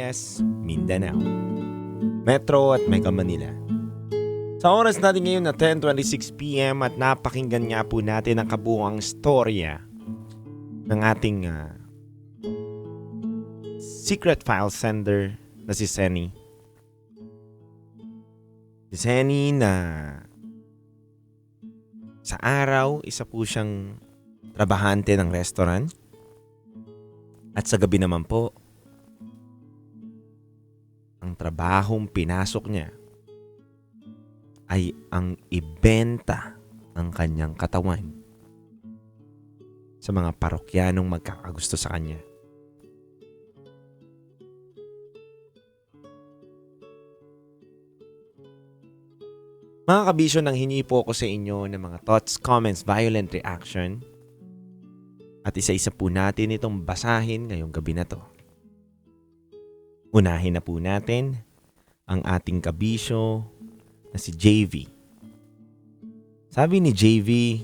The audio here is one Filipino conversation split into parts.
Visayas, Mindanao, Metro at Mega Manila. Sa oras natin ngayon na 10:26 PM at napakinggan nga po natin ang kabuuang storya ng ating secret file sender na si Senny. Si Senny na sa araw, isa po siyang trabahante ng restaurant. At sa gabi naman po, ang trabahong pinasok niya ay ang ibenta ang kanyang katawan sa mga parokyanong magkakagusto sa kanya. Mga kabisyo, nang hingi po ako sa inyo ng mga thoughts, comments, violent reaction. At isa-isa po natin itong basahin ngayong gabi na to. Unahin na po natin ang ating kabisyo na si JV. Sabi ni JV,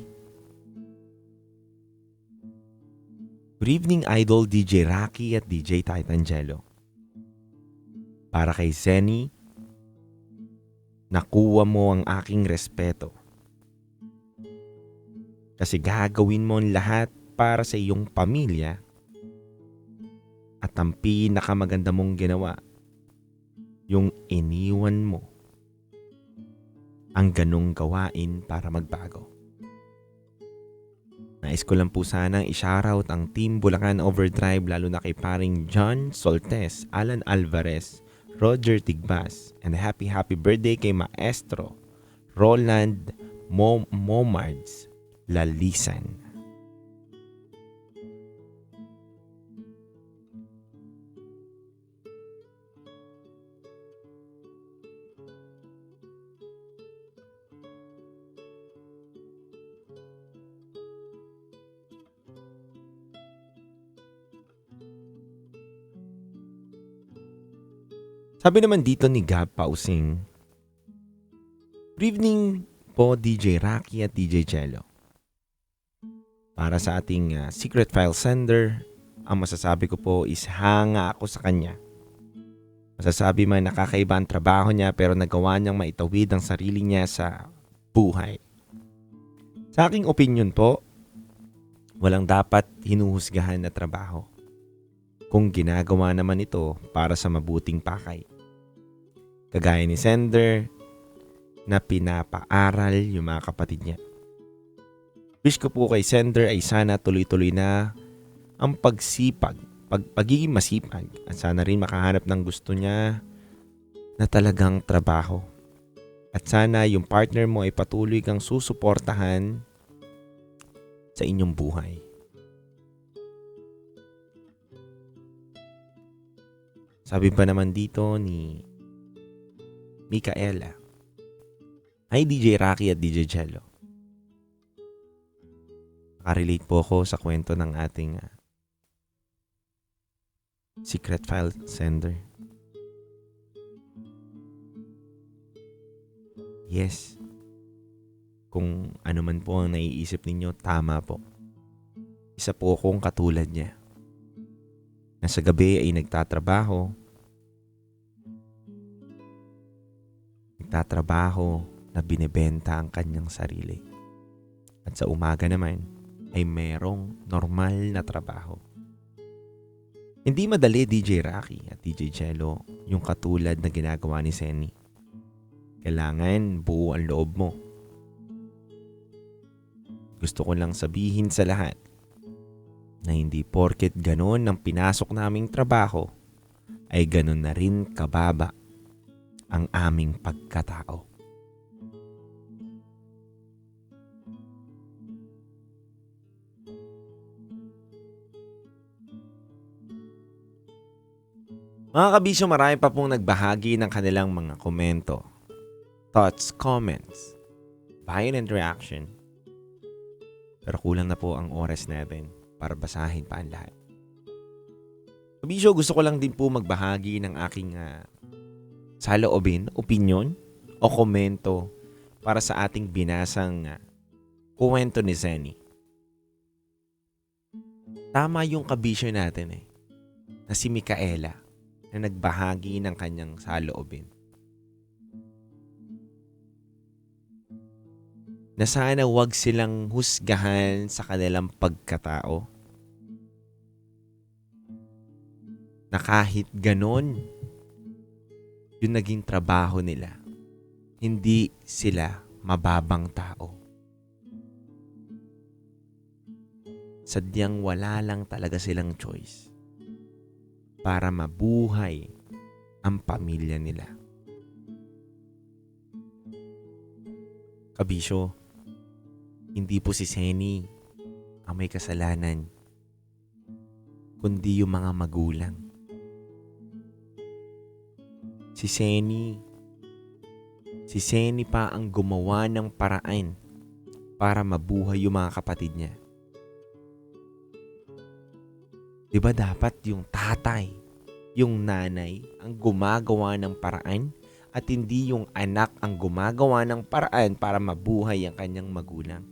"Good evening, Idol DJ Rocky at DJ Titangelo. Para kay Senny, nakuha mo ang aking respeto. Kasi gagawin mo ang lahat para sa iyong pamilya at ang pinakamaganda mong ginawa, yung iniwan mo ang ganong gawain para magbago. Nais ko lang po sanang i-shoutout ang Team Bulacan Overdrive, lalo na kay paring John Soltes, Alan Alvarez, Roger Tigbas, and happy birthday kay Maestro Roland Momards Lalisan." Sabi naman dito ni Gab Pausing, "Good evening po DJ Rocky at DJ Jello. Para sa ating secret file sender, ang masasabi ko po is hanga ako sa kanya. Masasabi man nakakaiba ang trabaho niya pero nagawa niyang maitawid ang sarili niya sa buhay. Sa aking opinion po, walang dapat hinuhusgahan na trabaho kung ginagawa naman ito para sa mabuting pakay. Kagaya ni Sender na pinapaaral yung mga kapatid niya. Wish ko po kay Sender ay sana tuloy-tuloy na ang pagiging masipag at sana rin makahanap ng gusto niya na talagang trabaho. At sana yung partner mo ay patuloy kang susuportahan sa inyong buhay." Sabi pa naman dito ni Micaela, "Hi DJ Rocky at DJ Jello. Nakarelate po ako sa kwento ng ating secret file sender. Yes, kung ano man po ang naiisip ninyo, tama po. Isa po akong katulad niya. Na sa gabi ay nagtatrabaho na binebenta ang kanyang sarili. At sa umaga naman ay merong normal na trabaho. Hindi madali DJ Rocky at DJ Jello yung katulad na ginagawa ni Senny. Kailangan buo ang loob mo. Gusto ko lang sabihin sa lahat na hindi porket ganon ang pinasok naming trabaho ay ganon na rin kababa ang aming pagkatao. Mga kabisyo, marami pa pong nagbahagi ng kanilang mga komento, thoughts, comments, violent reaction. Pero kulang na po ang oras natin para basahin pa ang lahat. Kabisyo, gusto ko lang din po magbahagi ng aking saloobin, opinion o komento para sa ating binasang kuwento ni Zenny. Tama yung kabisyo natin na si Micaela na nagbahagi ng kanyang saloobin. Na sana wag silang husgahan sa kanilang pagkatao. Na kahit ganon, yung naging trabaho nila, hindi sila mababang tao. Sadyang wala lang talaga silang choice para mabuhay ang pamilya nila. Kabisyo, hindi po si Zenny ang may kasalanan, kundi yung mga magulang. Si Zenny pa ang gumawa ng paraan para mabuhay yung mga kapatid niya. Diba dapat yung tatay, yung nanay ang gumagawa ng paraan at hindi yung anak ang gumagawa ng paraan para mabuhay ang kanyang magulang?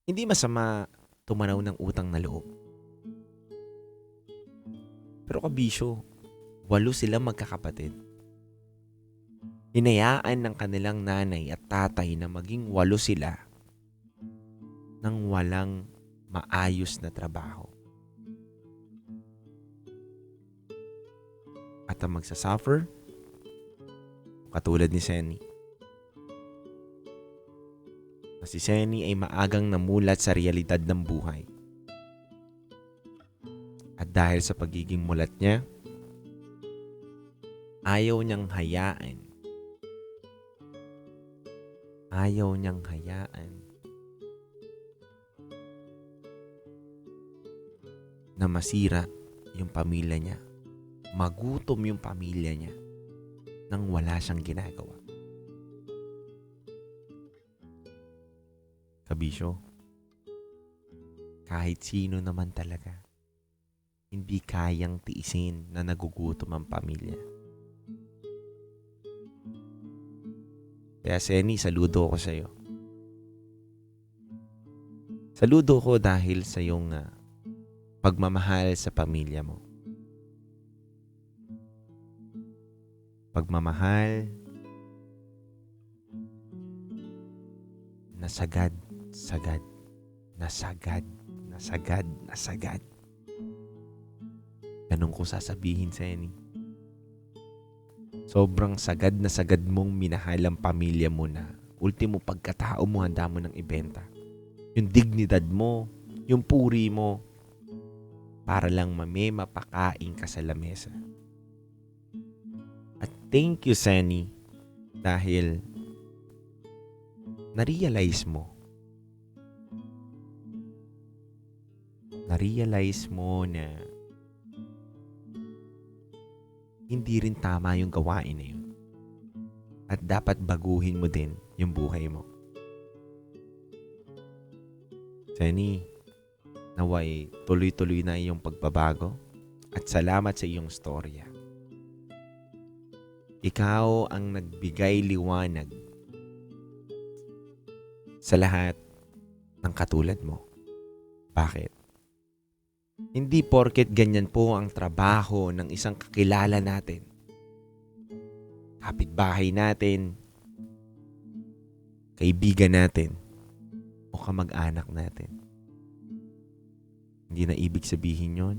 Hindi masama tumanaw ng utang na loob. Pero kabisyo, 8 silang magkakapatid. Hinayaan ng kanilang nanay at tatay na maging 8 sila nang walang maayos na trabaho. At ang magsasuffer, katulad ni Zenny. Na si Zenny ay maagang namulat sa realidad ng buhay. At dahil sa pagiging mulat niya, ayaw niyang hayaan na masira yung pamilya niya, magutom yung pamilya niya nang wala siyang ginagawa. Kabisyo, kahit sino naman talaga, hindi kayang tiisin na nagugutom ang pamilya. Kaya Zenny, saludo ko sa iyo. Saludo ko dahil sa iyong pagmamahal sa pamilya mo. Pagmamahal na sagad. Ganun ko sasabihin, Zenny. Sobrang sagad na sagad mong minahal ang pamilya mo na ultimo pagkatao mo handa mo ng ibenta. Yung dignidad mo, yung puri mo, para lang mapakain ka sa lamesa. At thank you, Zenny, dahil na-realize mo na hindi rin tama yung gawain na yun. At dapat baguhin mo din yung buhay mo. Zenny, naway tuloy-tuloy na iyong pagbabago at salamat sa iyong storya. Ikaw ang nagbigay liwanag sa lahat ng katulad mo. Bakit? Hindi porket ganyan po ang trabaho ng isang kakilala natin, kapitbahay natin, kaibigan natin, o kamag-anak natin. Hindi na ibig sabihin yon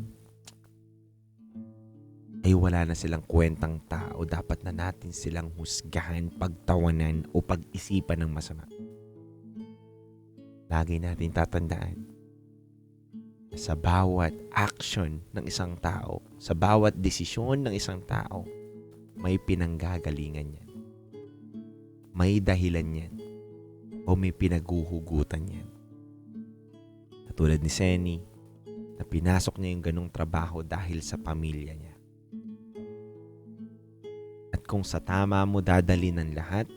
ay wala na silang kwentang tao. Dapat na natin silang husgahan, pagtawanan o pag-isipan ng masama. Lagi natin tatandaan, sa bawat action ng isang tao, sa bawat desisyon ng isang tao, may pinanggagalingan yan. May dahilan yan. O may pinaguhugutan yan. Katulad ni Zenny, na pinasok niya yung ganong trabaho dahil sa pamilya niya. At kung sa tama mo dadali ng lahat,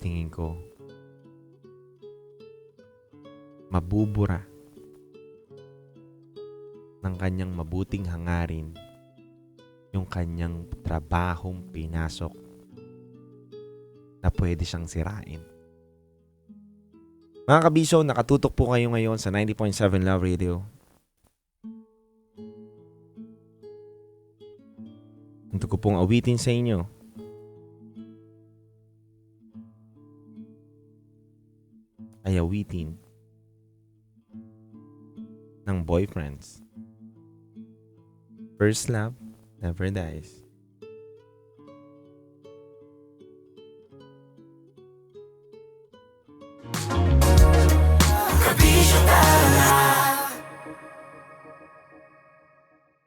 tingin ko, mabubura ng kanyang mabuting hangarin yung kanyang trabahong pinasok na pwede siyang sirain. Mga kabiso, nakatutok po kayo ngayon sa 90.7 Love Radio. Ito ko pong awitin sa inyo ay awitin ng Boyfriends. First love never dies.